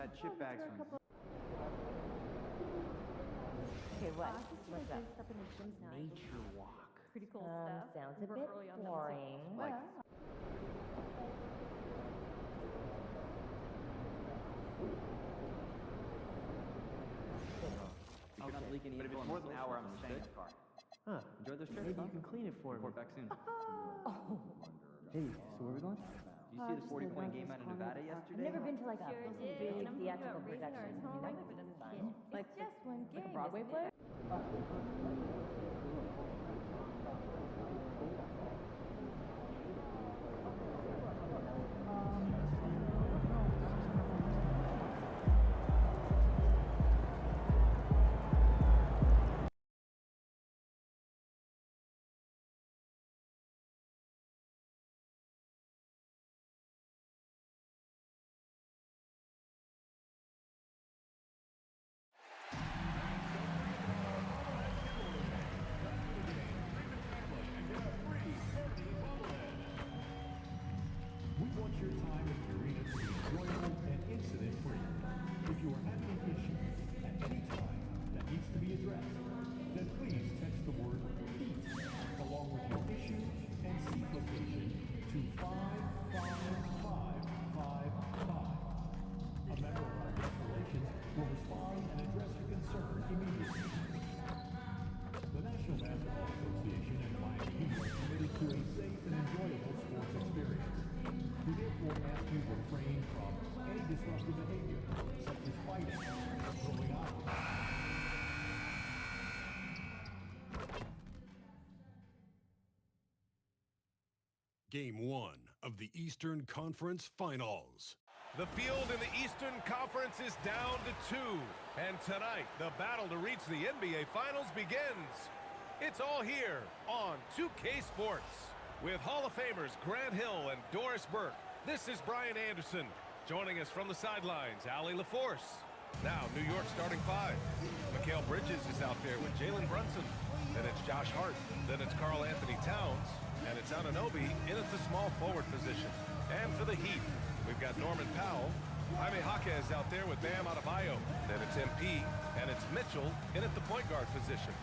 had chip bags from. Okay, what's up? Nature walk. Pretty cool stuff. Sounds a We're bit early on them, too. boring. Like, I'll not leak any but if info it's on more the than an hour, I'm social staying in instead. the car. Huh, enjoy the trip. Maybe you can clean it for me. Report back soon. Oh. Hey, so where are we going? Did you see the 40-point game out of Nevada yesterday? I've never been to like a Sure did. big And I'm thinking theatrical about raising production. ours You home know? like for this Fun. kid. Like It's just one game. a Broadway isn't play? it? We want your time at the arena to be enjoyable and incident-free. If you are having an issue at any time that needs to be addressed, then please text the word HEAT along with your issue and seat location to 55555. A member of our guest relations will respond and address your concern immediately. The National Basketball Association and the Miami Heat are committed to a safe and enjoyable sports experience. We therefore ask you to refrain from any disruptive behavior, such as fighting or throwing objects. Game 1 of the Eastern Conference Finals. The field in the Eastern Conference is down to 2. And tonight, the battle to reach the NBA Finals begins. It's all here on 2K Sports. With Hall of Famers Grant Hill and Doris Burke, this is Brian Anderson. Joining us from the sidelines, Allie LaForce. Now, New York starting 5. Mikal Bridges is out there with Jalen Brunson. Then it's Josh Hart. Then it's Karl Anthony Towns. And it's Anunoby in at the small forward position. And for the Heat, we've got Norman Powell. Jaime Jaquez out there with Bam Adebayo. Then it's MP, and it's Mitchell in at the point guard position.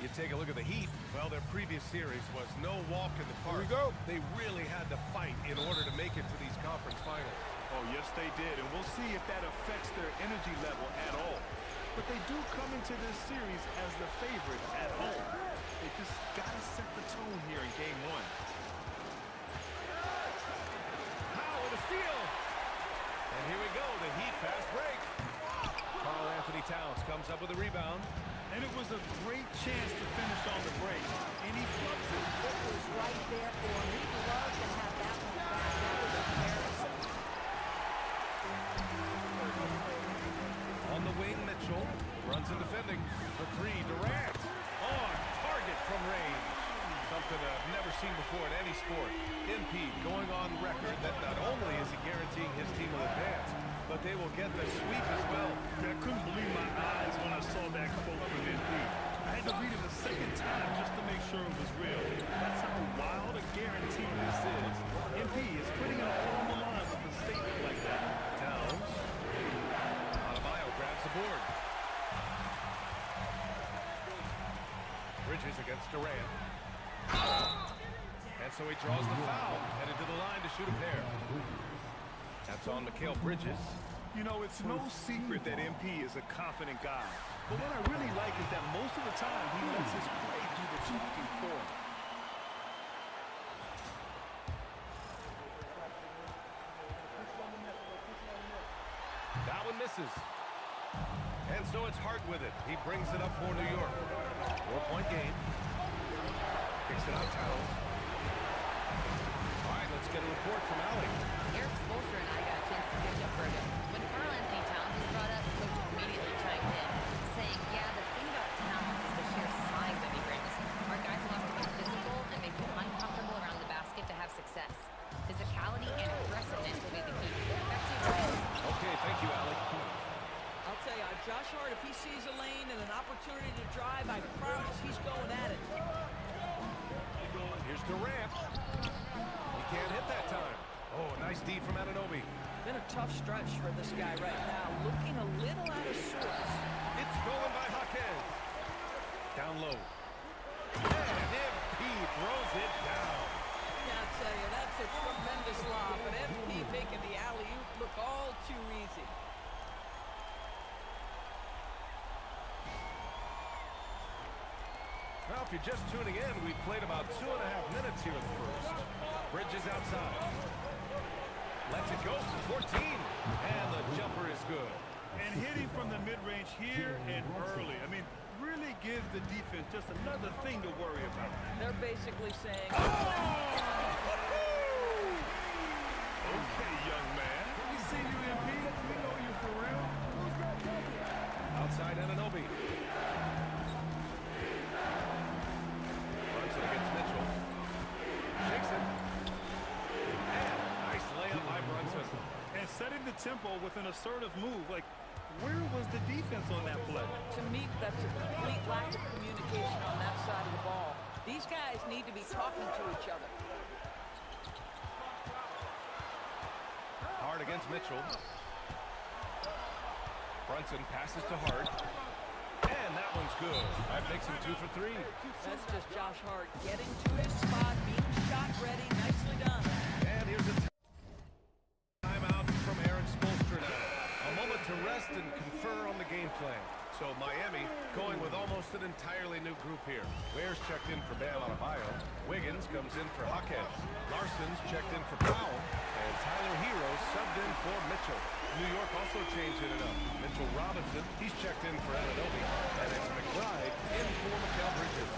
You take a look at the Heat, well, their previous series was no walk in the park. Here we go. They really had to fight in order to make it to these conference finals. Oh, yes, they did, and we'll see if that affects their energy level at all. But they do come into this series as the favorite at home. They just got to set the tone here in Game 1. Powell with a steal. And here we go, the Heat fast break. Karl Anthony Towns comes up with a rebound. And it was a great chance to finish on the break. And he flips it. It was right there for him. He'd love to have that one back. That was embarrassing. On the wing, Mitchell. Brunson defending for 3. Durant on target from range. Something I've never seen before in any sport. MP going on record that not only is he guaranteeing his team will advance, but they will get the sweep as well. I couldn't believe my eyes when I saw that quote from MP. I had to read it a second time just to make sure it was real. That's how wild a guarantee this is. MP is putting it all on the line with a statement like that. Towns. Adebayo grabs the board. Bridges against Durant. And so he draws the foul, headed to the line to shoot a pair. That's on Mikal Bridges. You know, it's no secret that MP is a confident guy. But what I really like is that most of the time he lets his play do the talking for him. That one misses. And so it's Hart with it. He brings it up for New York. 4-point game. Kicks it out Towns. All right, let's get a report from Allie. Eric Spoelstra and I got a chance to catch up for a bit. When Karl Anthony Towns was brought up, Coach immediately chimed in, saying, yeah, the thing about Towns is the sheer size that he brings. Our guys will have to be physical and make you uncomfortable around the basket to have success. Physicality and aggressiveness will be the key. Back to you, Brian. Okay, thank you, Allie. I'll tell you, Josh Hart, if he sees a lane and an opportunity to drive, I promise he's going at it. Here's Durant. He can't hit that time. Oh, nice D from Anunoby. Been a tough stretch for this guy right now. Looking a little out of sorts. It's stolen by Jaquez. Down low. And MP throws it down. Yeah, I'll tell you, that's a tremendous lob, but MP making the alley-oop look all too easy. Well, if you're just tuning in, we've played about 2.5 minutes here in the first. Bridges outside. Lets it go for 14. And the jumper is good. And hitting from the mid-range here and early. I mean, really gives the defense just another thing to worry about. They're basically saying, Okay, young man. We see you, MP. We know you for real. Outside Anunoby. Brunson against Mitchell. Shakes it. And nice layup by Brunson. And setting the tempo with an assertive move. Like, where was the defense on that play? to me, that's a complete lack of communication on that side of the ball. These guys need to be talking to each other. Hart against Mitchell. Brunson passes to Hart. And that one's good. That makes him 2 for 3. That's just Josh Hart getting to his spot, being shot ready. Nicely done. And here's a timeout from Eric Spoelstra now. A moment to rest and confer on the game plan. So Miami going with almost an entirely new group here. Ware's checked in for Bam Adebayo. Wiggins comes in for Jaquez. Larson's checked in for Powell. And Tyler Hero subbed in for Mitchell. New York also changing it up. Mitchell Robinson, he's checked in for Anunoby. And it's McBride in for Mikal Bridges.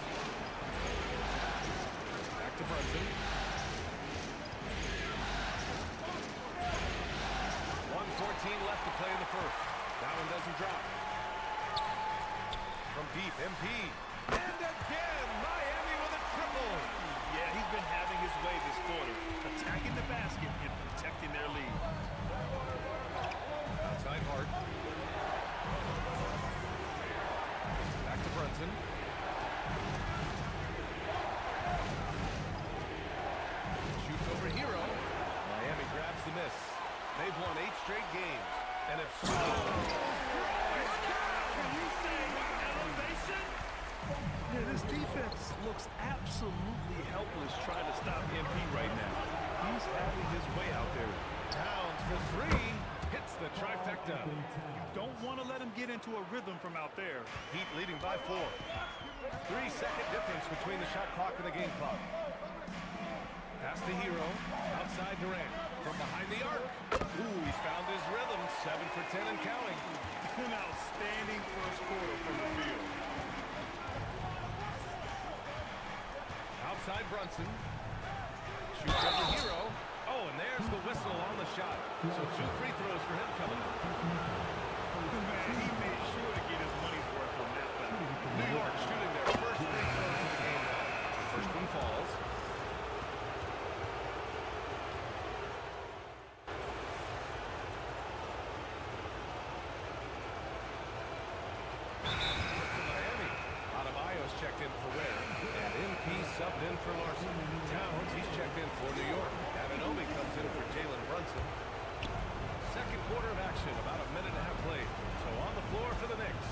Back to Brunson. 1:14 left to play in the first. That one doesn't drop. From deep, MP. And again, Miami with a triple. Yeah, he's been having his way this quarter, attacking the basket and protecting their lead. Outside Hart. Back to Brunson. Shoots over Hero. Miami grabs the miss. They've won 8 straight games. And if so... Yeah, this defense looks absolutely helpless trying to stop MP right now. He's having his way out there. Towns for 3. Hits the trifecta. You don't want to let him get into a rhythm from out there. Heat leading by 4. 3-second difference between the shot clock and the game clock. Pass to Hero. Outside Durant. From behind the arc. Ooh, he's found his rhythm. 7 for 10 and counting. An outstanding first quarter from the field. Outside Brunson. Shoots at the Hero. Oh, and there's the whistle on the shot. So 2 free throws for him coming up. Man, he made sure to get his money's worth on that foul. New York shooting their first free throws of the game now. First one falls. Miami. Adebayo's checked in for Ware. And MP subbed in for Larson. Towns, he's checked in for New York. Anunoby comes in for Jalen Brunson. Second quarter of action, about a minute and a half played. So on the floor for the Knicks.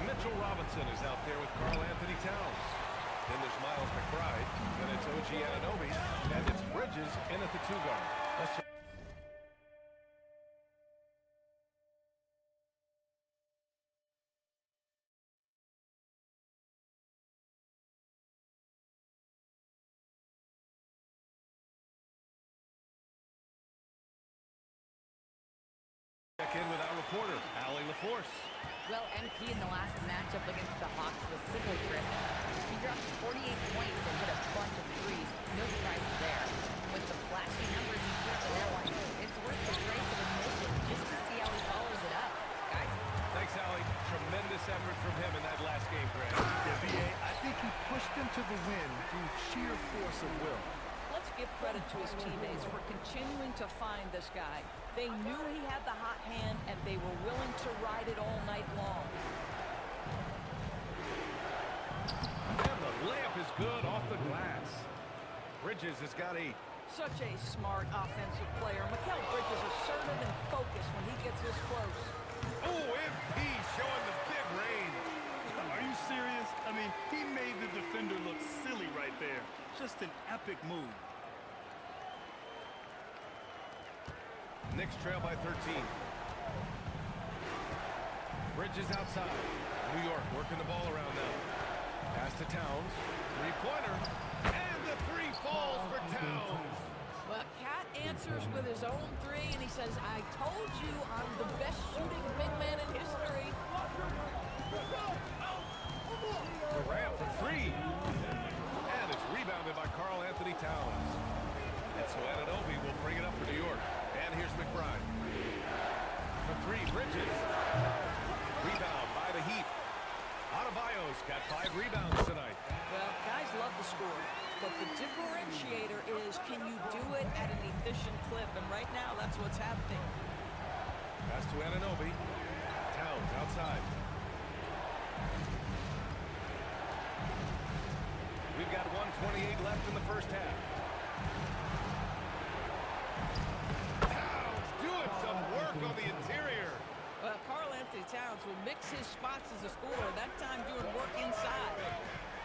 Mitchell Robinson is out there with Karl Anthony Towns. Then there's Miles McBride. Then it's OG Anunoby. And it's Bridges in at the 2 guard. Let's check. Check in with our reporter, Allie LaForce. Well, MP in the last matchup against the Hawks was simply terrific. He dropped 48 points and hit a bunch of threes. No surprises there. With the flashy numbers he put in that one, it's worth the price of admission just to see how he follows it up. Guys? Thanks, Allie. Tremendous effort from him in that last game, Grant. Yeah, B.A., I think he pushed them to the win through sheer force of will. Let's give credit to his teammates for continuing to find this guy. They knew he had the hot hand, and they were willing to ride it all night long. And the layup is good off the glass. Bridges has got 8. Such a smart offensive player. Mikal Bridges assertive and focused when he gets this close. Oh, MP showing the big range. Are you serious? I mean, he made the defender look silly right there. Just an epic move. Knicks trail by 13. Bridges outside. New York working the ball around now. Pass to Towns. Three-pointer. And the three falls for Towns. Well, Cat answers with his own three, and he says, I told you I'm the best shooting big man in history. Durant for three. And it's rebounded by Karl Anthony Towns. And so Anunoby will bring it up for New York. And here's McBride. For three, Bridges. Rebound by the Heat. Adebayo's got 5 rebounds tonight. Well, guys love to score, but the differentiator is, can you do it at an efficient clip? And right now, that's what's happening. Pass to Anunoby. Towns outside. We've got 1:28 left in the first half. Towns doing some work on the interior. Well, Karl Anthony Towns will mix his spots as a scorer, that time doing work inside.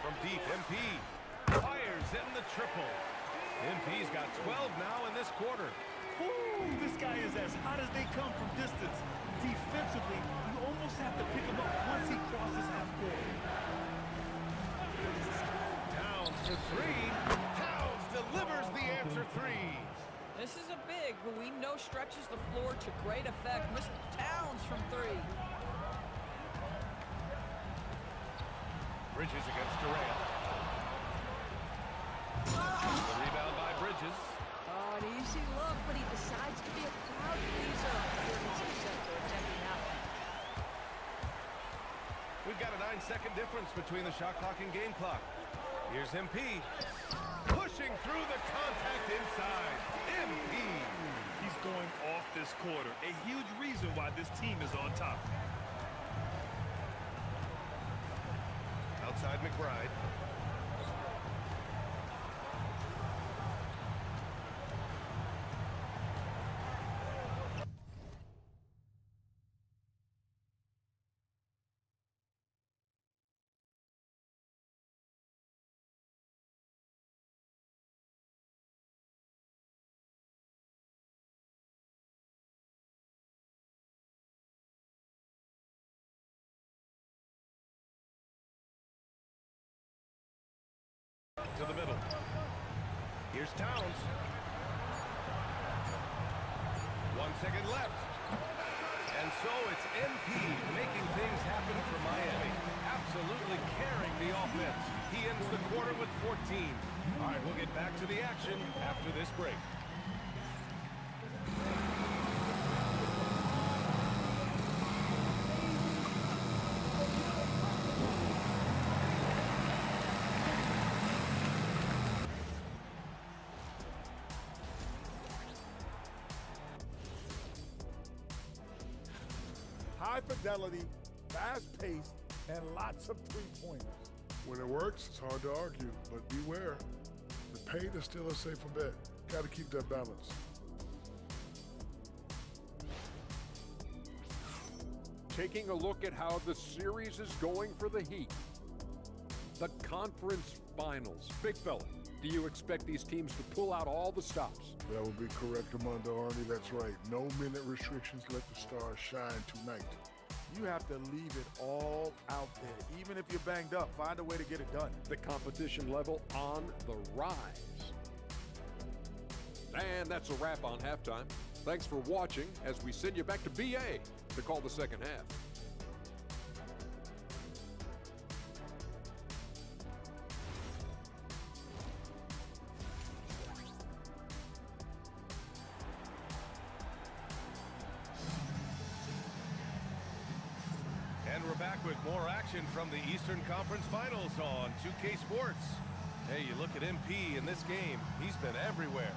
From deep, MP fires in the triple. MP's got 12 now in this quarter. Ooh, this guy is as hot as they come from distance. Defensively, you almost have to pick him up once he crosses half court. Towns for three. Towns delivers the answer three. This is a big who we know stretches the floor to great effect. Mr. Towns from three. Bridges against Durant. The rebound by Bridges. Oh, an easy look, but he decides to be a crowd pleaser. 36% for attempting that one. We've got a 9-second difference between the shot clock and game clock. Here's MP. Pushing through the contact inside. MP. He's going off this quarter. A huge reason why this team is on top. Outside McBride. To the middle. Here's Towns. 1 second left. And so it's MP making things happen for Miami. Absolutely carrying the offense. He ends the quarter with 14. All right, we'll get back to the action after this break. High fidelity, fast pace, and lots of three-pointers. When it works, it's hard to argue, but beware. The paint is still a safer bet. Got to keep that balance. Taking a look at how the series is going for the Heat. The conference finals. Big fella, do you expect these teams to pull out all the stops? That would be correct, Armando Arnie. That's right. No minute restrictions. Let the stars shine tonight. You have to leave it all out there. Even if you're banged up, find a way to get it done. The competition level on the rise. And that's a wrap on halftime. Thanks for watching as we send you back to BA to call the second half. And we're back with more action from the Eastern Conference Finals on 2K Sports. Hey, you look at MP in this game, he's been everywhere.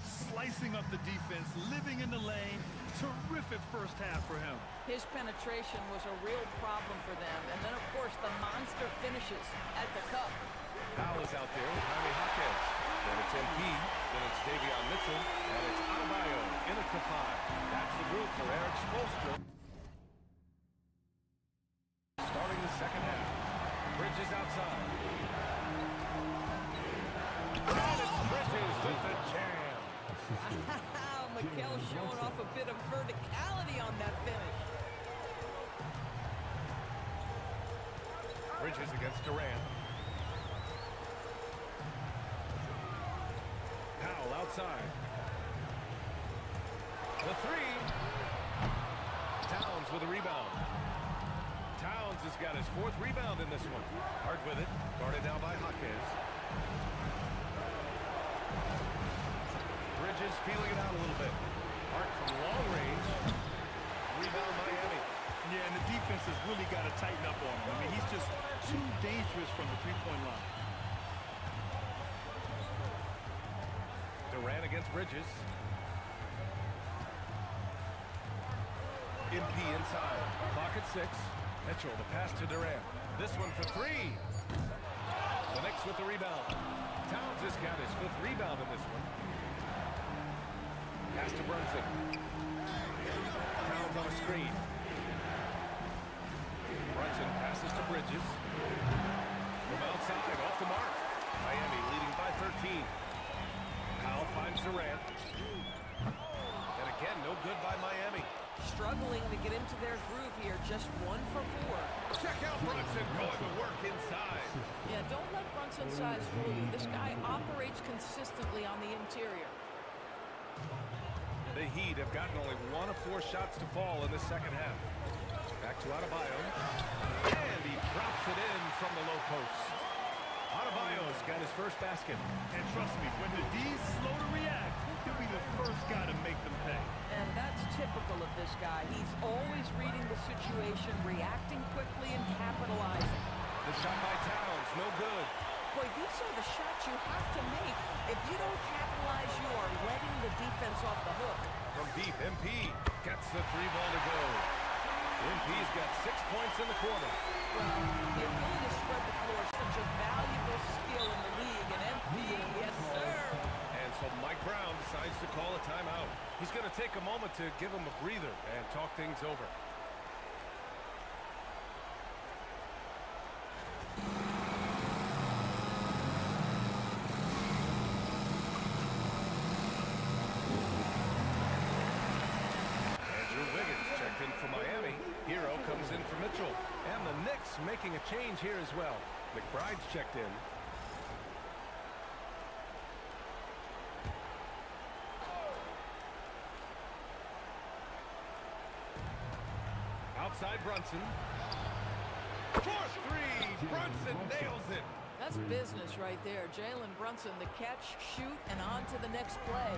Slicing up the defense, living in the lane. Terrific first half for him. His penetration was a real problem for them. And then, of course, the monster finishes at the cup. Powell is out there with Jaime Jaquez. Then it's MP. Then it's Davion Mitchell. And it's Adebayo in at the 5. That's the group for Eric Spoelstra. Starting the second half. Bridges outside. And it's Bridges with the jam. Mikel showing off a bit of verticality on that finish. Bridges against Durant. Powell outside. The 3. Towns with a rebound. Towns has got his 4th rebound in this one. Hard with it. Guarded now by Jaquez. Bridges feeling it out a little bit. Hart from long range. Rebound Miami. Yeah, and the defense has really got to tighten up on him. I mean, he's just too dangerous from the three-point line. Durant against Bridges. MP inside. Clock at 6. Mitchell, the pass to Durant. This one for 3. The Knicks with the rebound. Towns has got his 5th rebound in this one. Pass to Brunson. Towns on a screen. Brunson passes to Bridges. From outside, off the mark. Miami leading by 13. Powell finds Durant. And again, no good by Miami. Struggling to get into their groove here, just 1 for 4. Check out Brunson going to work inside. Yeah, don't let Brunson size fool you. This guy operates consistently on the interior. The Heat have gotten only 1 of 4 shots to fall in the second half. Back to Adebayo. And he drops it in from the low post. Adebayo's got his first basket. And trust me, when the D's slow to react, he'll be the first guy to make them pay. And that's typical of this guy. He's always reading the situation, reacting quickly, and capitalizing. The shot by Towns, no good. Boy, these are the shots you have to make. If you don't capitalize, you are letting the defense off the hook. From deep, MP gets the 3-ball to go. MP's got 6 points in the quarter. Well, the ability to spread the floor is such a valuable skill in the league. And MP, yes, sir. And so Mike Brown decides to call a timeout. He's going to take a moment to give him a breather and talk things over. For Miami, Hero comes in for Mitchell, and the Knicks making a change here as well. McBride's checked in. Outside Brunson. Force 3! Brunson nails it! That's business right there. Jalen Brunson, the catch, shoot, and on to the next play.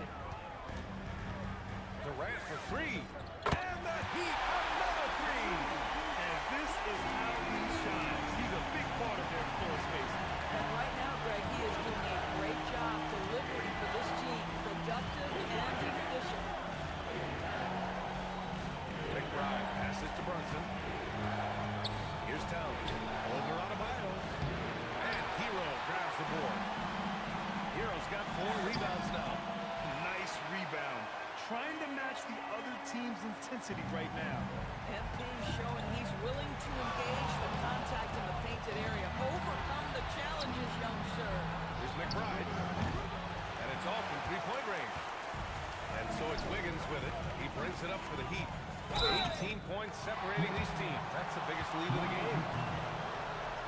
Durant for 3. And the Heat, another 3! And this is how he shines. He's a big part of their floor space. And right now, Greg, he is doing a great job delivering for this team. Productive and efficient. McBride passes to Brunson. Here's Towns. Over Adebayo. And Hero grabs the board. Hero's got 4 rebounds now. Nice rebound. Trying to match the other team's intensity right now. MP showing he's willing to engage the contact in the painted area. Overcome the challenges, young sir. Here's McBride. And it's off from 3-point range. And so it's Wiggins with it. He brings it up for the Heat. 18 points separating these teams. That's the biggest lead of the game.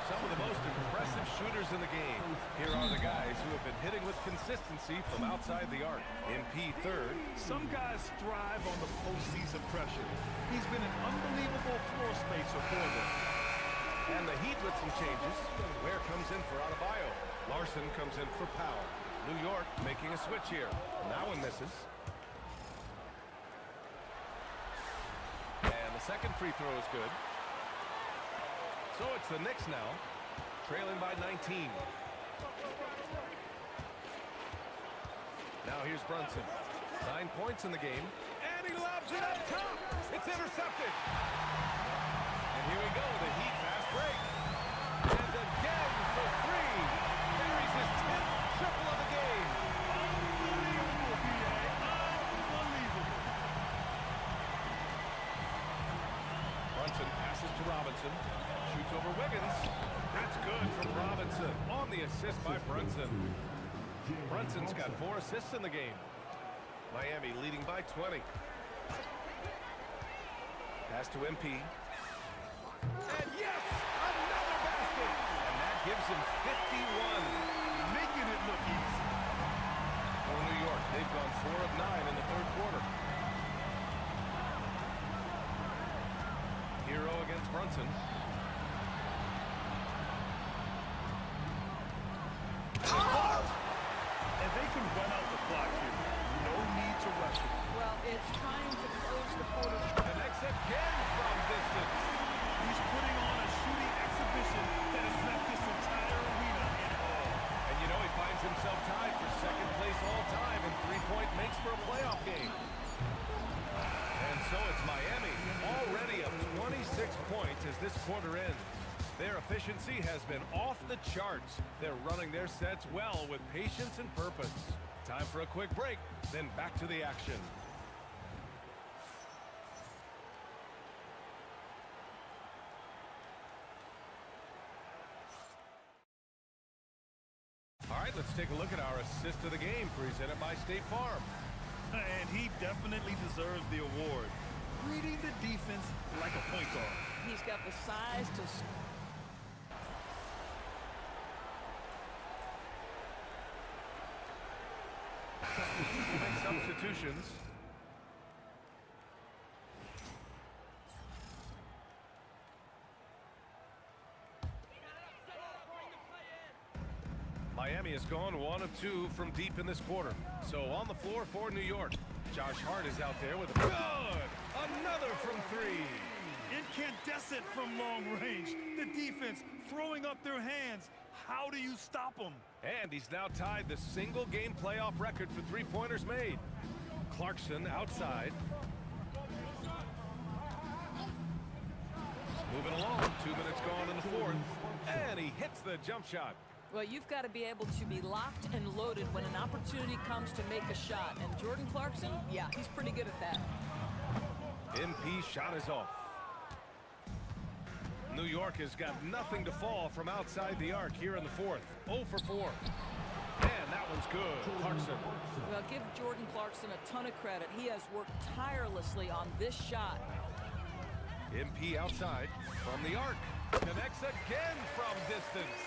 Some of the most impressive shooters in the game. Here are the guys who have been hitting with consistency from outside the arc. MP 3rd. Some guys thrive on the postseason pressure. He's been an unbelievable floor spacer for them. And the Heat with some changes. Ware comes in for Adebayo. Larson comes in for Powell. New York making a switch here. Now one misses. And the second free throw is good. So it's the Knicks now, trailing by 19. Now here's Brunson. 9 points in the game. And he lobs it up top. It's intercepted. And here we go, the Heat fast break. And again for 3. Buries his 10th triple of the game. Brunson. Shoots over Wiggins. That's good from Robinson. On the assist by Brunson. Brunson's got 4 assists in the game. Miami leading by 20. Pass to MP. And yes! Another basket! And that gives him 51. Making it look easy. For New York, they've gone 4 of 9 in the third quarter. Hero against Brunson. And they can run out the clock here. No need to rush it. Well, it's trying to close the quarter. Connects again from distance. He's putting on a shooting exhibition that has left this entire arena in awe. And you know he finds himself tied for second place all time in three-point makes for a playoff game. And so it's Miami, already up 26 points as this quarter ends. Their efficiency has been off the charts. They're running their sets well with patience and purpose. Time for a quick break, then back to the action. All right, let's take a look at our assist of the game presented by State Farm. And he definitely deserves the award. Reading the defense like a point guard. He's got the size to... Make substitutions. Miami has gone 1 of 2 from deep in this quarter. So on the floor for New York, Josh Hart is out there with a good. Another from 3. Incandescent from long range. The defense throwing up their hands. How do you stop them? And he's now tied the single game playoff record for three-pointers made. Clarkson outside. Moving along, 2 minutes gone in the fourth. And he hits the jump shot. Well, you've got to be able to be locked and loaded when an opportunity comes to make a shot. And Jordan Clarkson, yeah, he's pretty good at that. MP shot is off. New York has got nothing to fall from outside the arc here in the fourth. 0 for 4. And that one's good. Clarkson. Well, give Jordan Clarkson a ton of credit. He has worked tirelessly on this shot. MP outside from the arc. Connects again from distance.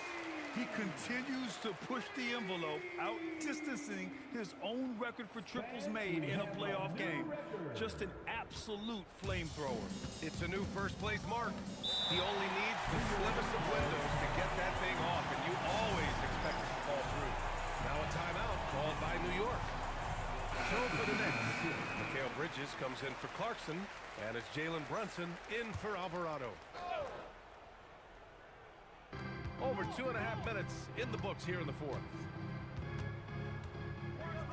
He continues to push the envelope, outdistancing his own record for triples made in a playoff game. Just an absolute flamethrower. It's a new first-place mark. He only needs the slimmest of windows to get that thing off, and you always expect it to fall through. Now a timeout called by New York. So for the Knicks, Mikal Bridges comes in for Clarkson, and it's Jalen Brunson in for Alvarado. Over 2.5 minutes in the books here in the fourth.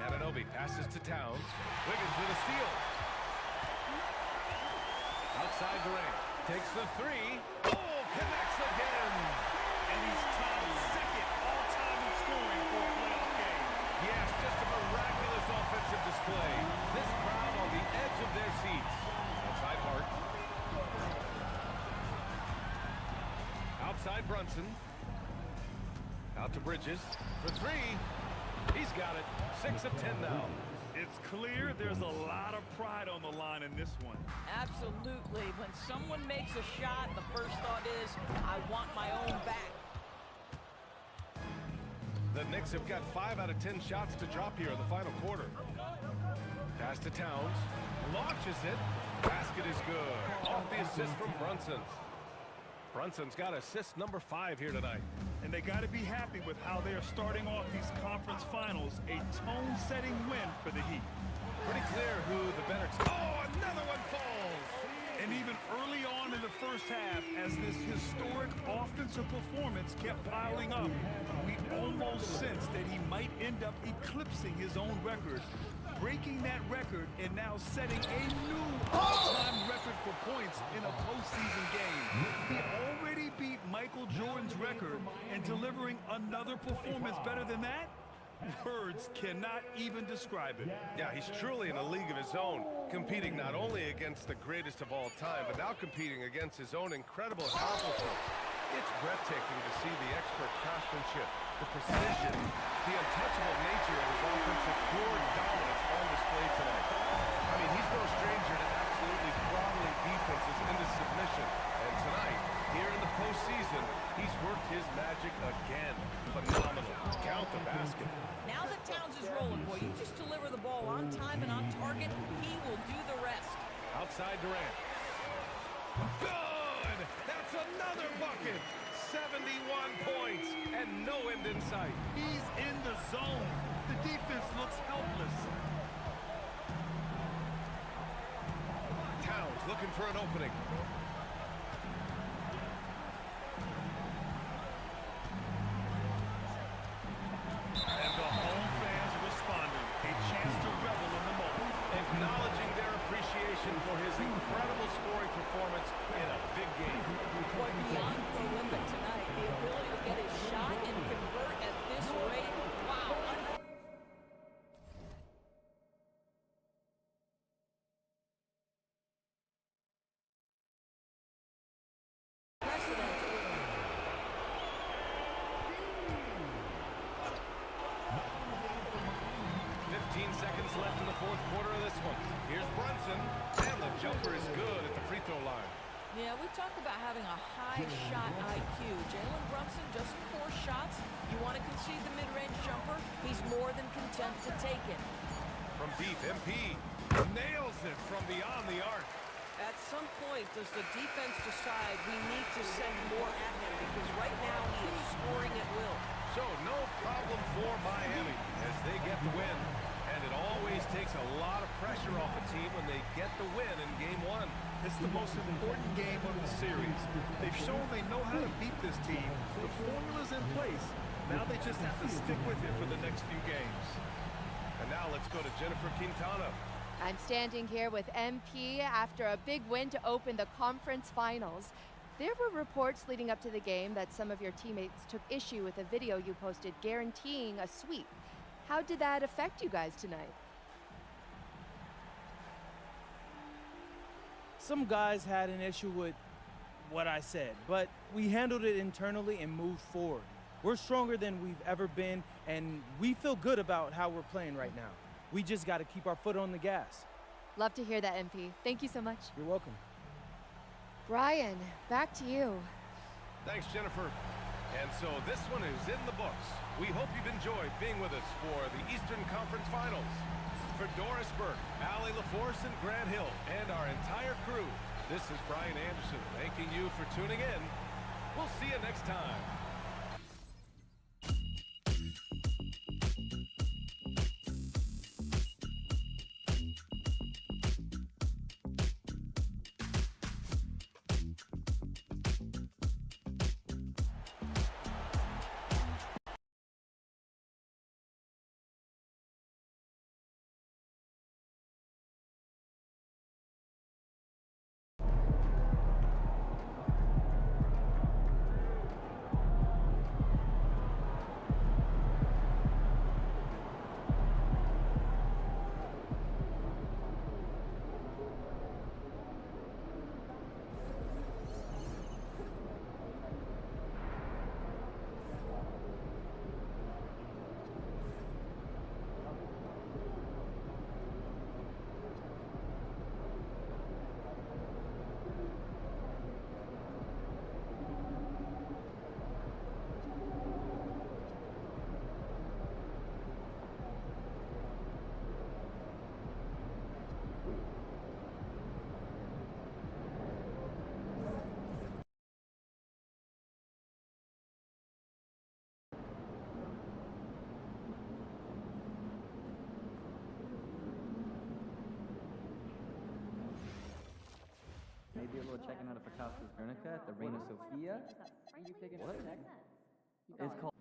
Anunoby passes to Towns. Wiggins with a steal. Outside Durant. Takes the 3. Oh, connects again. And he's tied second all-time in scoring for a playoff game. Yes, just a miraculous offensive display. This crowd on the edge of their seats. Outside Hart. Outside Brunson. Out to Bridges for 3. He's got it. 6 of 10 now. It's clear there's a lot of pride on the line in this one. Absolutely. When someone makes a shot, the first thought is, I want my own back. The Knicks have got 5 out of 10 shots to drop here in the final quarter. Pass to Towns. Launches it. Basket is good. Off the assist from Brunson. Brunson's got assist number 5 here tonight. And they got to be happy with how they are starting off these conference finals. A tone-setting win for the Heat. Pretty clear who the better team. Oh, another one falls! And even early on in the first half, as this historic offensive performance kept piling up, we almost sensed that he might end up eclipsing his own record, breaking that record and now setting a new all-time record for points in a postseason game. He already beat Michael Jordan's record, and delivering another performance better than that? Words cannot even describe it. Yeah, he's truly in a league of his own, competing not only against the greatest of all time, but now competing against his own incredible accomplishments. It's breathtaking to see the expert craftsmanship, the precision, the untouchable nature of his offensive pure dominance on display tonight. I mean, he's no stranger to absolutely throttling defenses into submission. And tonight, here in the postseason, he's worked his magic again. Phenomenal. Count the basket. Now that Towns is rolling, boy, you just deliver the ball on time and on target, he will do the rest. Outside Durant. Good! That's another bucket! 71 points and no end in sight. He's in the zone. The defense looks helpless. Towns looking for an opening. And the home fans responding. A chance to revel in the moment. Acknowledging their appreciation for his incredible scoring performance in a big game. Boy, beyond prolific tonight, the ability to get his shot and convert at this rate, wow. Unprecedented. 15 seconds left in the fourth quarter of this one. Here's Brunson, and the jumper is good at the free throw line. Yeah, we talk about having a high shot IQ. Jalen Brunson, just 4 shots. You want to concede the mid-range jumper? He's more than content to take it. From deep, MP nails it from beyond the arc. At some point, does the defense decide we need to send more at him? Because right now he is scoring at will. So no problem for Miami as they get the win. And it always takes a lot of pressure off a team when they get the win in Game 1. It's the most important game of the series. They've shown they know how to beat this team. The formula's in place. Now they just have to stick with it for the next few games. And now let's go to Jennifer Quintana. I'm standing here with MP after a big win to open the conference finals. There were reports leading up to the game that some of your teammates took issue with a video you posted guaranteeing a sweep. How did that affect you guys tonight? Some guys had an issue with what I said, but we handled it internally and moved forward. We're stronger than we've ever been, and we feel good about how we're playing right now. We just got to keep our foot on the gas. Love to hear that, MP. Thank you so much. You're welcome. Brian, back to you. Thanks, Jennifer. And so this one is in the books. We hope you've enjoyed being with us for the Eastern Conference Finals. For Doris Burke, Allie LaForce, and Grant Hill, and our entire crew, this is Brian Anderson thanking you for tuning in. We'll see you next time. Maybe a little checking out of Picasso's Guernica at the Reina Sofia. What? It's called.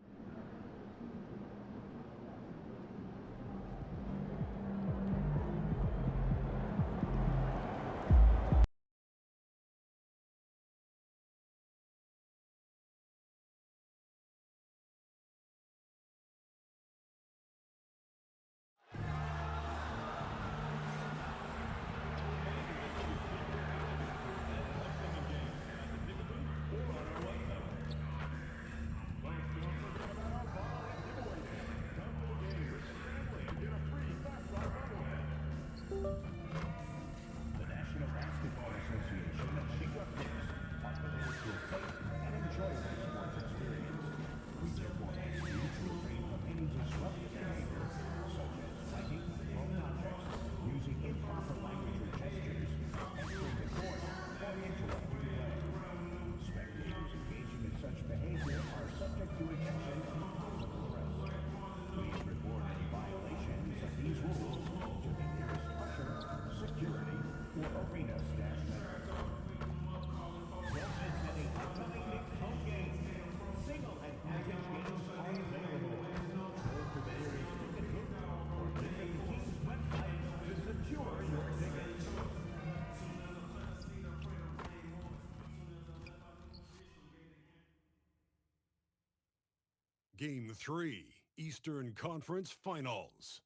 Game 3, Eastern Conference Finals.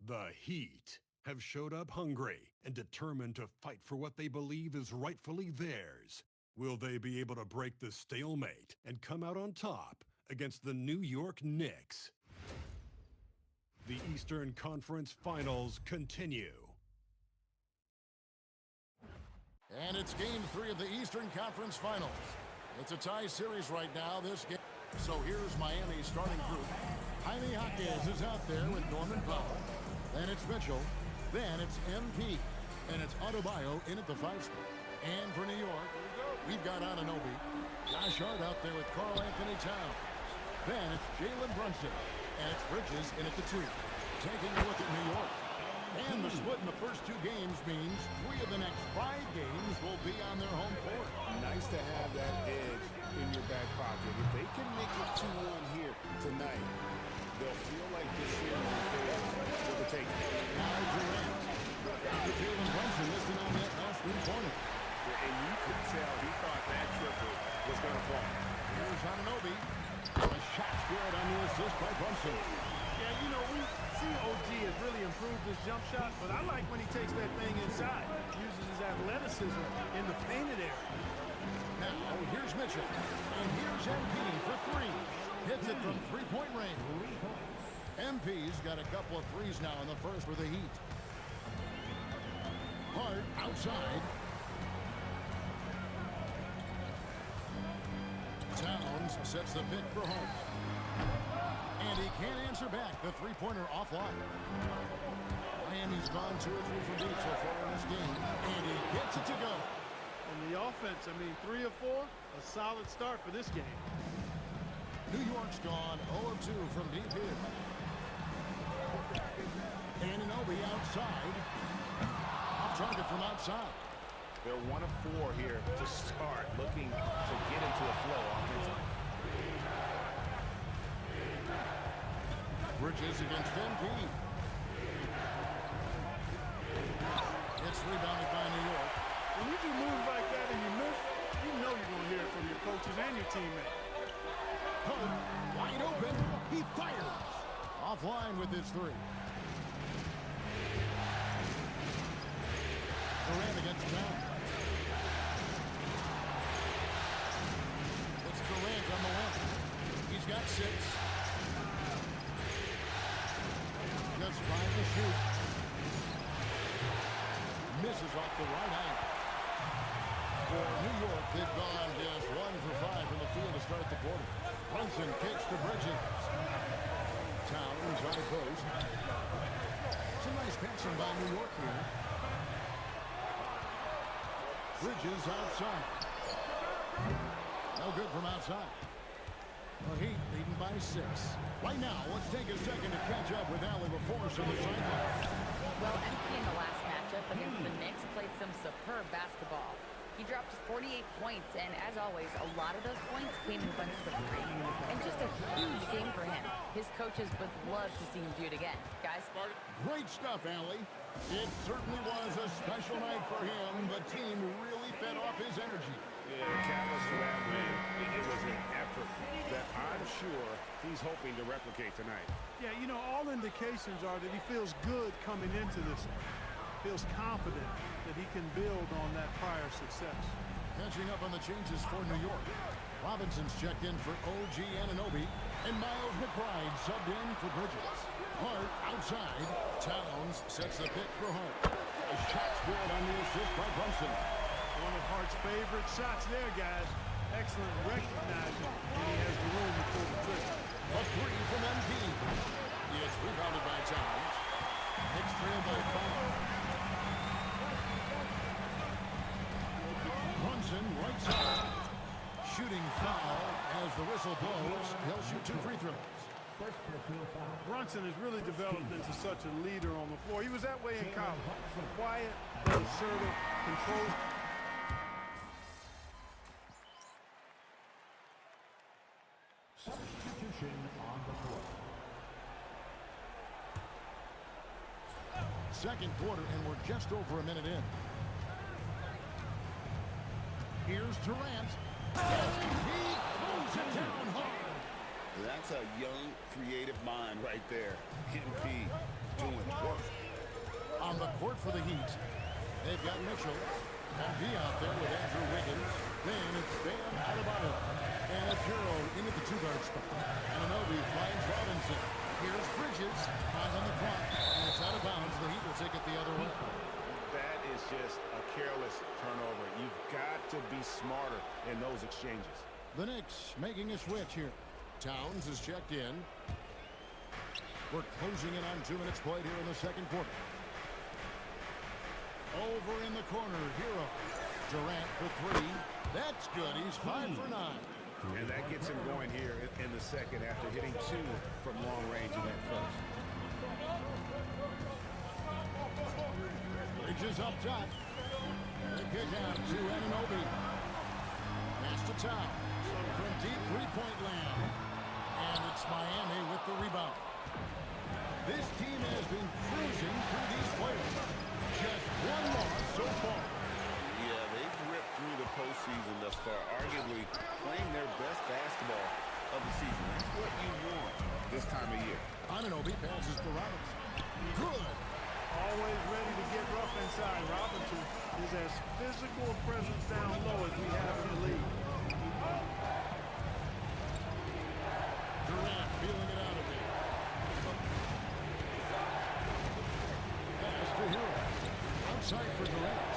The Heat have showed up hungry and determined to fight for what they believe is rightfully theirs. Will they be able to break the stalemate and come out on top against the New York Knicks? The Eastern Conference Finals continue. And it's Game 3 of the Eastern Conference Finals. It's a tie series right now, this game. So here's Miami's starting group. Jaime Jaquez is out there with Norman Powell. Then it's Mitchell. Then it's MP. And it's Adebayo in at the 5 spot. And for New York, we've got Anunoby. Josh Hart out there with Karl Anthony Towns. Then it's Jalen Brunson. And it's Bridges in at the 2. Taking a look at New York. And the split in the first 2 games means 3 of the next 5 games will be on their home court. Nice to have that edge in your back pocket. If they can make it 2-1 here tonight, they'll feel like this series is theirs for the taking. Now Durant. After Jalen Brunson missing on that last 3-pointer. And you could tell he thought that triple was going to fall. Here's Anunoby. A shot's good on the assist by Brunson. Yeah, you know, we see OG has really improved his jump shot, but I like when he takes that thing inside, uses his athleticism in the painted area. Now, here's Mitchell. And here's MP for 3. Hits it from 3-point range. MP's got a couple of threes now in the first for the Heat. Hart outside. Towns sets the pick for Hart. And he can't answer back. The 3-pointer offline. Miami's gone 2 or 3 from deep so far in this game. And he gets it to go. And the offense, I mean, 3 of 4, a solid start for this game. New York's gone 0 of 2 from deep here. Anunoby outside. Off target from outside. They're 1 of 4 here to start, looking to get into a flow offensively. Bridges against MP. It's rebounded by New York. When you do moves like that and you miss, you know you're going to hear it from your coaches and your teammates. Hunt, wide open. He fires. Offline with his 3. Durant against Towns. It's Durant on the left. He's got 6. Just 5 to shoot. Misses off the right eye. For New York, they've gone just 1 for 5 from the field to start the quarter. Brunson kicks to Bridges. Towns on the post. Some nice passing by New York here. Bridges outside. No good from outside. The Heat leading by 6. Right now, let's take a second to catch up with Allie LaForce on the sideline. Well, MP in the last matchup against the Knicks played some superb basketball. He dropped 48 points, and as always, a lot of those points came in bunches of 3. And just a huge game for him. His coaches would love to see him do it again. Guys? Great stuff, Allie. It certainly was a special night for him. The team really fed off his energy. Yeah, catalyst for that win. It was an effort that I'm sure he's hoping to replicate tonight. Yeah, you know, all indications are that he feels good coming into this one. Feels confident that he can build on that prior success. Catching up on the changes for New York. Robinson's checked in for OG Anunoby, and Miles McBride subbed in for Bridges. Hart outside. Towns sets the pick for Hart. A shot's good on the assist by Brunson. One of Hart's favorite shots there, guys. Excellent recognizing when he has the room to pull the trigger. A 3 from MP. It's rebounded by Towns. Knicks trail by 5. Brunson right side. Shooting foul as the whistle blows. He'll shoot 2 free throws. Brunson has really developed into such a leader on the floor. He was that way in college. Quiet, assertive, controlled. Substitution on the floor. Second quarter, and we're just over a minute in. Here's Durant. And he throws it down hard. That's a young, creative mind right there. MP doing work. On the court for the Heat, they've got Mitchell. MP out there with Andrew Wiggins. Then it's Bam Adebayo. And it's Hero into the two-guard spot. Anunoby finds Robinson. Here's Bridges. 5 on the clock. And it's out of bounds. The Heat will take it the other way. That is just a careless turnover. You've got to be smarter in those exchanges. The Knicks making a switch here. Towns is checked in. We're closing in on 2 minutes played here in the second quarter. Over in the corner, Hero. Durant for 3. That's good. He's 5 for 9. And that gets him going here in the second after hitting 2 from long range in that first. Bridges up top. The kick out to Anunoby. Pass to Towns. From deep three-point land. And it's Miami with the rebound. This team has been cruising through these players. Just 1 loss so far. Yeah, they've ripped through the postseason thus far, arguably playing their best basketball of the season. That's what you want this time of year. Anunoby passes to Robinson. Good. Always ready to get rough inside. Robinson is as physical a presence down low as we have in the league. Durant feeling it out a bit. Pass to Hero. Outside for Durant.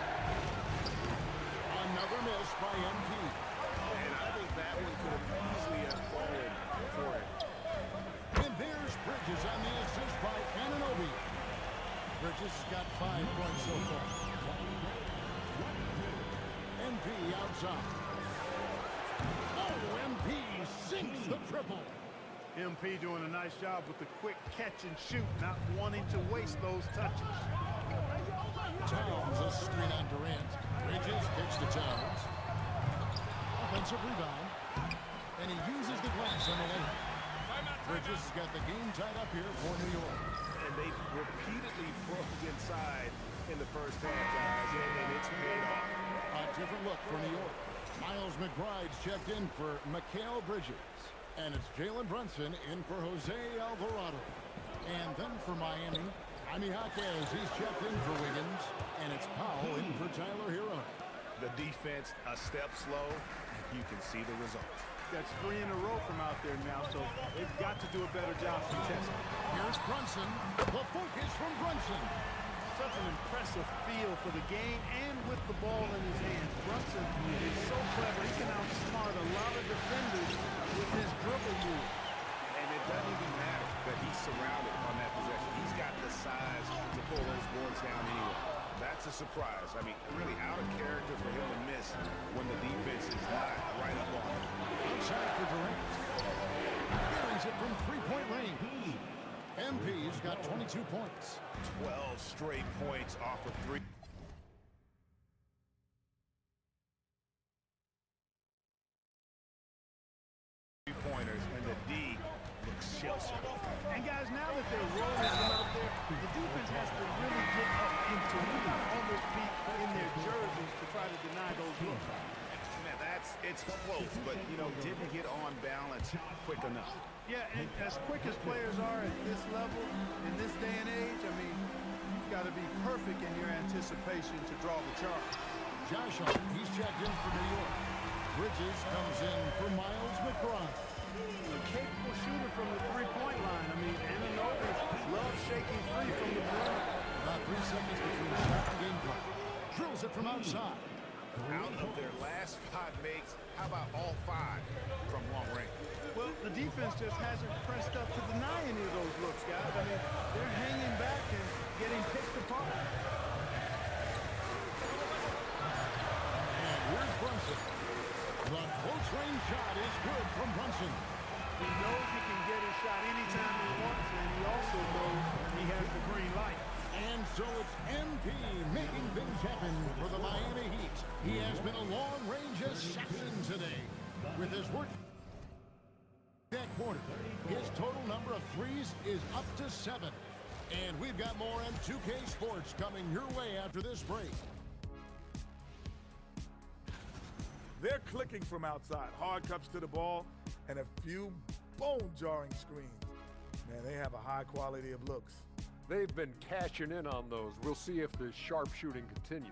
Another miss by MP. And I think that one could have easily unfolded for it. And there's Bridges on the assist by Anunoby. Bridges has got 5 points so far. MP outside. Oh, MP sinks the triple. MP doing a nice job with the quick catch and shoot, not wanting to waste those touches. Towns a screen on Durant. Bridges kicks to Towns. Offensive rebound. And he uses the glass on the lane. Bridges has got the game tied up here for New York. And they've repeatedly broke inside in the first half, guys, and it's paid off. A different look for New York. Miles McBride's checked in for Mikal Bridges. And it's Jalen Brunson in for Jose Alvarado. And then for Miami, Jaime Jaquez, he's checked in for Wiggins. And it's Powell in for Tyler Hero. The defense a step slow, and you can see the results. That's 3 in a row from out there now, so they've got to do a better job contesting. Here's Brunson. The focus from Brunson. Such an impressive feel for the game and with the ball in his hands. Brunson is so clever. He can outsmart a lot of defenders with his dribble move. And it doesn't even matter that he's surrounded on that possession. He's got the size to pull those boards down anyway. That's a surprise. I mean, really out of character for him to miss when the defense is not right up on him. Outside for Durant. Buries it from three-point range. MP's got 22 points. 12 straight points off of 3. Pointers, and the D looks shell-shocked. And guys, now that they're rolling them out there, the defense has to really get up into it, almost be in their jerseys to try to deny those looks. Man, it's close, but, you know, didn't get on balance quick enough. Yeah, and as quick as players are at this level, in this day and age, I mean, you've got to be perfect in your anticipation to draw the charge. Josh Hart, he's checked in for New York. Bridges comes in for Miles McBride. A capable shooter from the three-point line. I mean, Anunoby loves shaking free from the perimeter. About 3 seconds between shot and game clock. Drills it from outside. Out of their last 5 makes, how about all 5 from long range? Well, the defense just hasn't pressed up to deny any of those looks, guys. I mean, they're hanging back and getting picked apart. And here's Brunson. The close-range shot is good from Brunson. He knows he can get his shot anytime he wants, and he also knows he has the green light. And so it's MP making things happen for the Miami Heat. He has been a long-range assassin today. With his work that quarter, his total number of threes is up to 7. And we've got more M2K Sports coming your way after this break. They're clicking from outside. Hard cups to the ball and a few bone-jarring screens. Man, they have a high quality of looks. They've been cashing in on those. We'll see if the sharpshooting continues.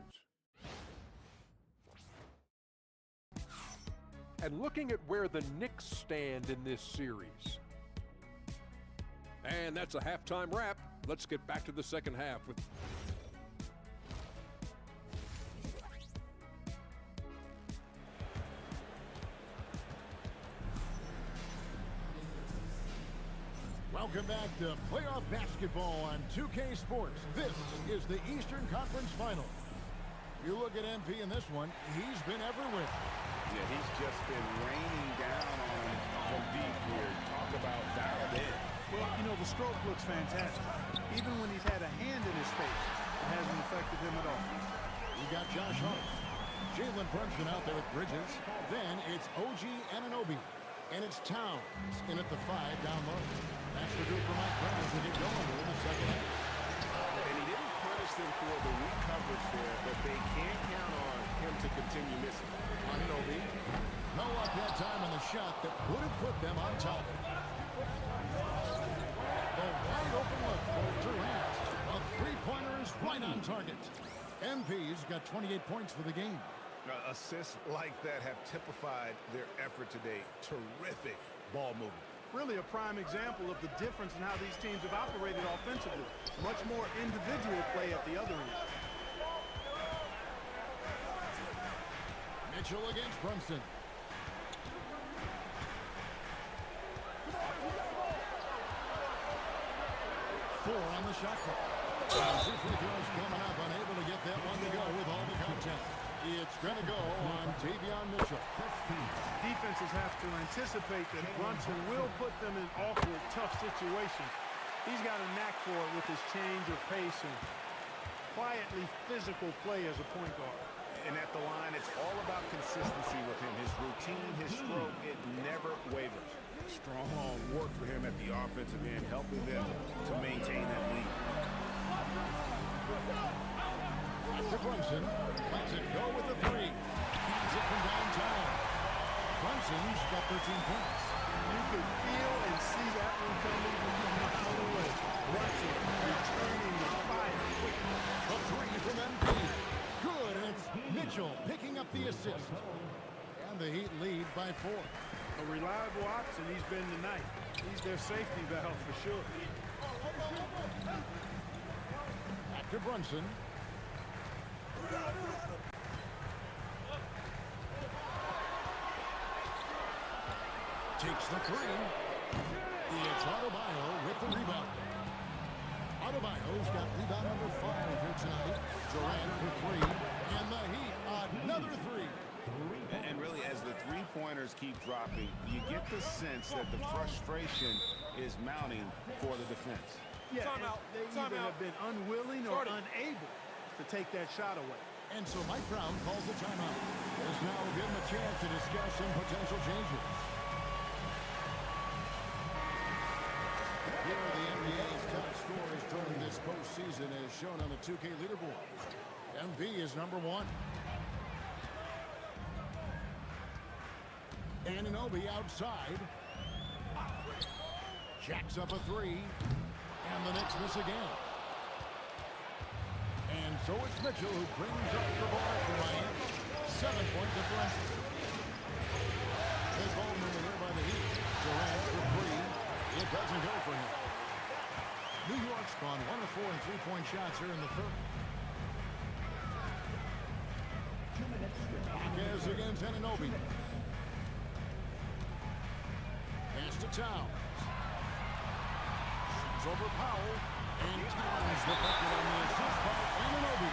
And looking at where the Knicks stand in this series. And that's a halftime wrap. Let's get back to the second half with Welcome back to playoff basketball on 2K Sports. This is the Eastern Conference Final. You look at MP in this one, he's been everywhere. Yeah, he's just been raining down on him from deep here. Talk about dialed in. Well, you know, the stroke looks fantastic. Even when he's had a hand in his face, it hasn't affected him at all. We got Josh Hart. Jalen Brunson out there at Bridges. Then it's OG Anunoby. And it's Towns in at the 5 down low. That's the group for Mike Brown as they get going in the second half. And he didn't punish them for the weak coverage there, but they can't count on him to continue missing. Anunoby. No luck that time on the shot that would have put them on top. A wide open look for Durant. A three-pointer is right on target. MP's got 28 points for the game. Assists like that have typified their effort today. Terrific ball movement. Really a prime example of the difference in how these teams have operated offensively. Much more individual play at the other end. Mitchell against Brunson. Four on the shot clock. Two free throws coming up, unable to get that one to go with all the contact. It's going to go on Davion Mitchell. Defenses have to anticipate that Brunson will put them in awkward, tough situations. He's got a knack for it with his change of pace and quietly physical play as a point guard. And at the line, it's all about consistency with him. His routine, his stroke, it never wavers. Strong work for him at the offensive end, helping them to maintain that lead. To Brunson, lets it go with the three. Hands it from downtown. Brunson's got 13 points. You could feel and see that one coming from a mile away. Brunson returning the fire quickly. A three from MP. Good, and it's Mitchell picking up the assist. And the Heat lead by 4. A reliable option he's been tonight. He's their safety valve for sure. Back to Brunson. Takes the three. It's Adebayo with the rebound. Adebayo's got rebound number 5 here tonight. Durant for 3. And the Heat, another 3. And really, as the three-pointers keep dropping, you get the sense that the frustration is mounting for the defense. Yeah, they either have been unwilling or unable to take that shot away. And so Mike Brown calls the timeout. There's now give him a chance to discuss some potential changes. Here are the NBA's top scorers during this postseason as shown on the 2K leaderboard. MV is number 1. Anunoby outside. Jacks up a 3. And the Knicks miss again. And so it's Mitchell who brings up the ball for Miami. 7-point differential. Good ball movement there by the Heat. Durant for 3. It doesn't go for him. New York's gone 1 of 4 in three-point shots here in the third. Marquez against Anunoby. Pass to Towns. Shoots over Powell. And Towns the bucket on the assist by Anunoby.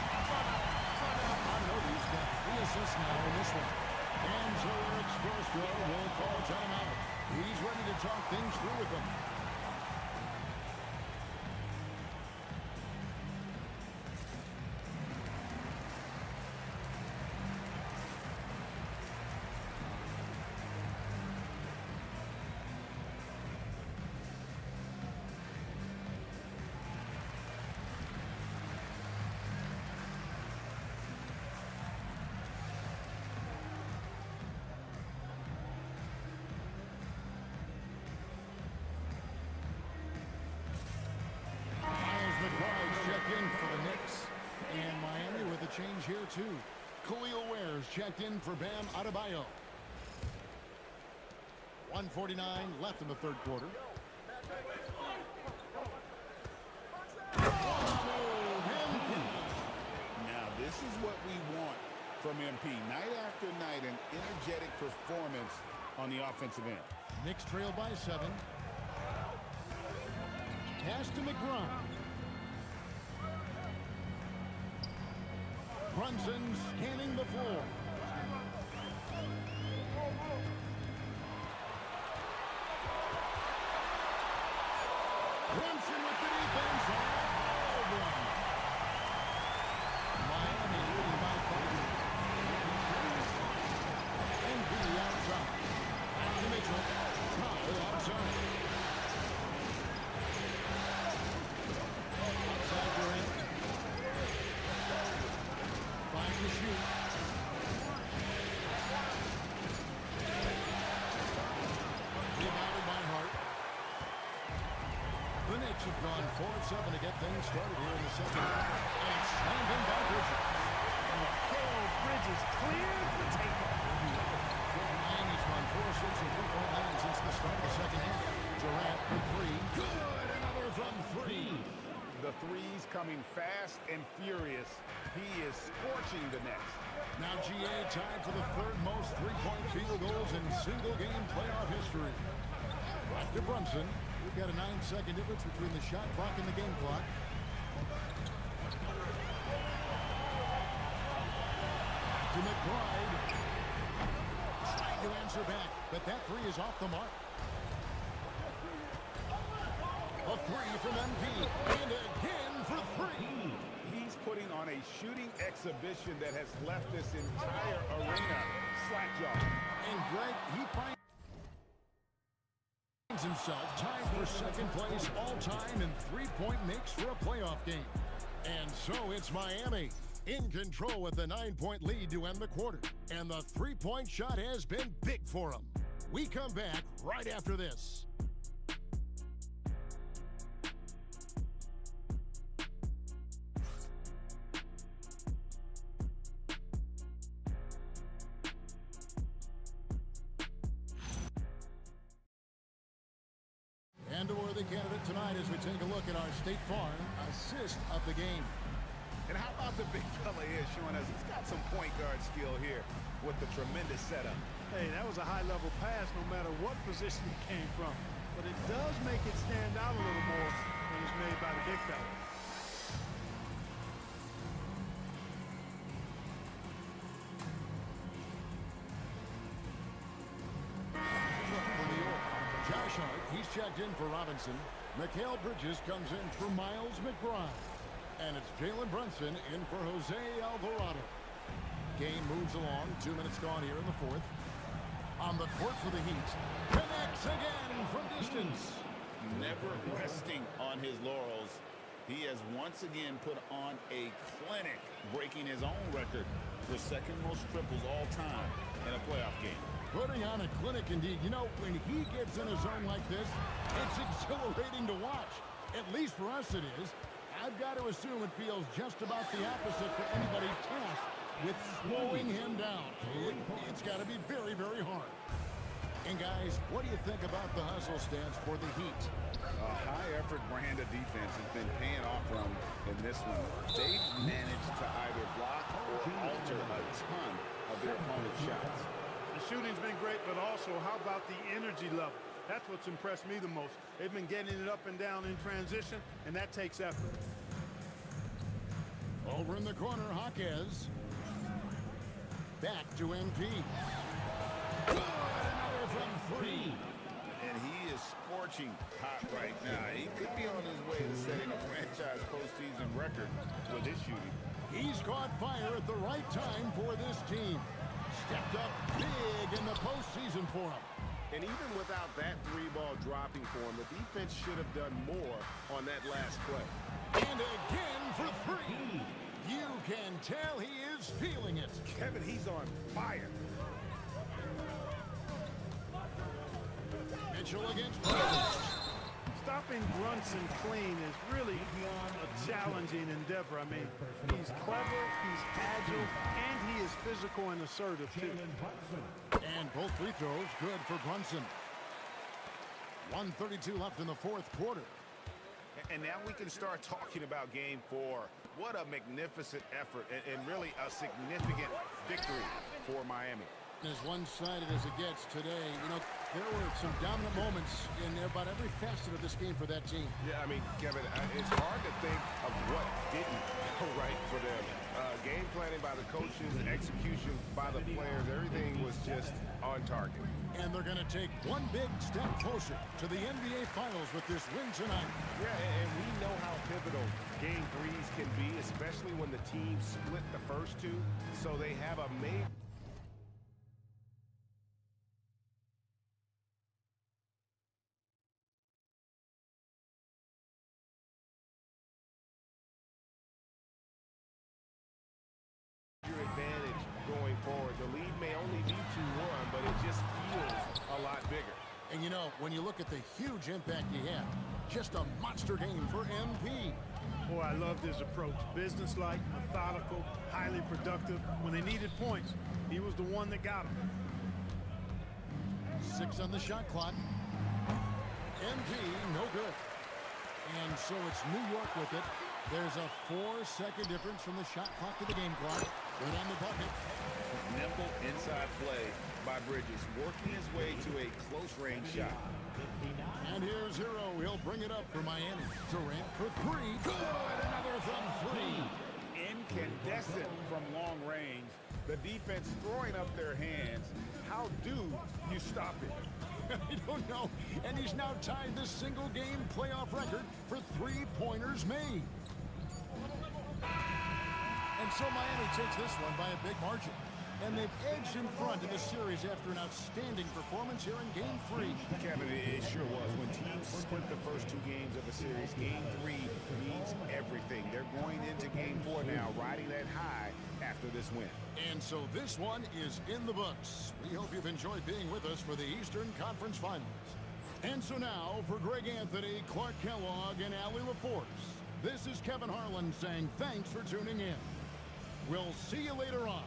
Anunoby's got 3 assists now in this one. And so Eric Spoelstra will call timeout. He's ready to talk things through with them. the 2. Khalil Ware's checked in for Bam Adebayo. 1:49 left in the third quarter. Now, this is what we want from MP. Night after night, an energetic performance on the offensive end. Knicks trail by 7. Pass to McBride. Brunson scanning the floor. Brunson with the defense. Oh, boy. Miami leading by 5. MP outside. Back to Mitchell. Powell outside. Outside Durant. 5 to shoot. Rebounded by Hart. The Knicks have gone 4 of 7 to get things started here in the second half. And it's slammed in by Bridges. Bridges cleared for takeoff. Miami's gone 4 of 6 and 3.9 since the start of the second half. Durant for 3. Good! Another from 3. The threes coming fast and furious. He is scorching the Nets. Now GA tied for the third most three-point field goals in single-game playoff history. Back to Brunson. We've got a 9-second difference between the shot clock and the game clock. To McBride. Trying to answer back, but that 3 is off the mark. A 3 from MP, and again for 3. He's putting on a shooting exhibition that has left this entire arena slack-jawed. And Greg, he finds himself tied for second place all-time in three-point makes for a playoff game. And so it's Miami in control with the 9-point lead to end the quarter. And the three-point shot has been big for them. We come back right after this. And a worthy candidate tonight as we take a look at our State Farm assist of the game. And how about the big fella here showing us he's got some point guard skill here with the tremendous setup. Hey, that was a high-level pass no matter what position it came from. But it does make it stand out a little more when it's made by the big fella. Josh Hart, he's checked in for Robinson. Mikal Bridges comes in for Miles McBride. And it's Jalen Brunson in for Jose Alvarado. Game moves along. 2 minutes gone here in the fourth. On the court for the Heat. Connects again from distance. Never resting on his laurels. He has once again put on a clinic, breaking his own record for second most triples all time in a playoff game. Putting on a clinic indeed. You know, when he gets in a zone like this, it's exhilarating to watch. At least for us it is. I've got to assume it feels just about the opposite for anybody tasked with slowing him down. It's got to be very, very hard. And guys, what do you think about the hustle stance for the Heat? A high-effort brand of defense has been paying off for them in this one. They've managed to either block or alter a ton of their opponent's shots. The shooting's been great, but also how about the energy level? That's what's impressed me the most. They've been getting it up and down in transition, and that takes effort. Over in the corner, Jaquez. Back to MP. Good, another from 3. And he is scorching hot right now. He could be on his way to setting a franchise postseason record with his shooting. He's caught fire at the right time for this team. Stepped up big in the postseason for him. And even without that 3-ball dropping for him, the defense should have done more on that last play. And again for 3. You can tell he is feeling it. Kevin, he's on fire. Mitchell against Brunson. stopping Brunson clean is really a challenging endeavor. I mean, he's clever, he's agile, and he is physical and assertive, too. And both free throws good for Brunson. 1:32 left in the fourth quarter. And now we can start talking about game 4. What a magnificent effort and really a significant victory for Miami. As one-sided as it gets today, you know, there were some dominant moments in about every facet of this game for that team. Yeah, I mean, Kevin, it's hard to think of what didn't go right for them. Game planning by the coaches, execution by the players, everything was just on target. And they're going to take one big step closer to the NBA Finals with this win tonight. Yeah, and we know how pivotal Game 3s can be, especially when the team split the first two, so they have a major advantage going forward. The lead may only be 2-1, but it just feels a lot bigger. And you know, when you look at the huge impact he had, just a monster game for MP. Boy, I loved his approach. Businesslike, methodical, highly productive. When they needed points, he was the one that got them. 6 on the shot clock. MP, no good. And so it's New York with it. There's a 4-second difference from the shot clock to the game clock. Good on the bucket. Nimble inside play by Bridges, working his way to a close-range shot. And here's Hero. He'll bring it up for Miami. Durant for 3. Good! Another from 3. Incandescent from long range. The defense throwing up their hands. How do you stop it? I don't know. And he's now tied the single-game playoff record for 3-pointers made. And so Miami takes this one by a big margin. And they've edged in front in the series after an outstanding performance here in Game 3. Kevin, it sure was. When teams split the first 2 games of a series, Game 3 means everything. They're going into Game 4 now, riding that high after this win. And so this one is in the books. We hope you've enjoyed being with us for the Eastern Conference Finals. And so now, for Greg Anthony, Clark Kellogg, and Allie LaForce, this is Kevin Harlan saying thanks for tuning in. We'll see you later on.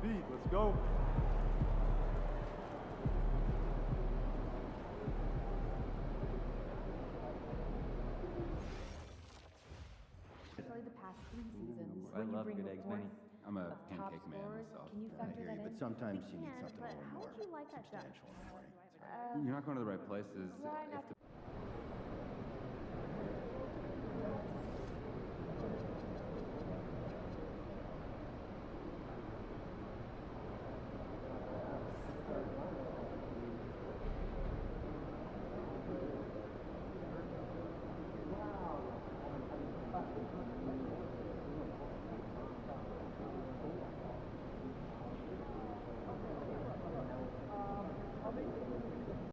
Let's go. The past 3 seasons, I when you love bring good eggs, Benny. reports I'm a of top pancake man scorers, myself. can you factor that in? But sometimes you need can, something a but little how more would you like that done? substantial. You're not going to the right places. Try not If the